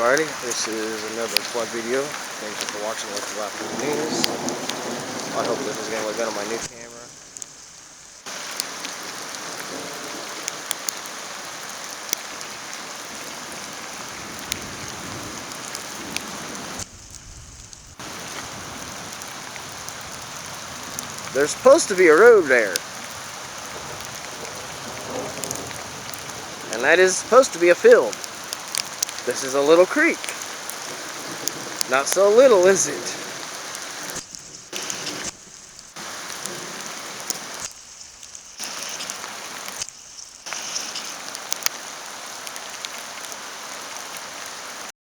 everybody, this is another flood video. Thank you for watching Let's Laugh News. I hope this is going to look good on my new camera. There's supposed to be a road there. And that is supposed to be a field. This is a little creek. Not so little, is it?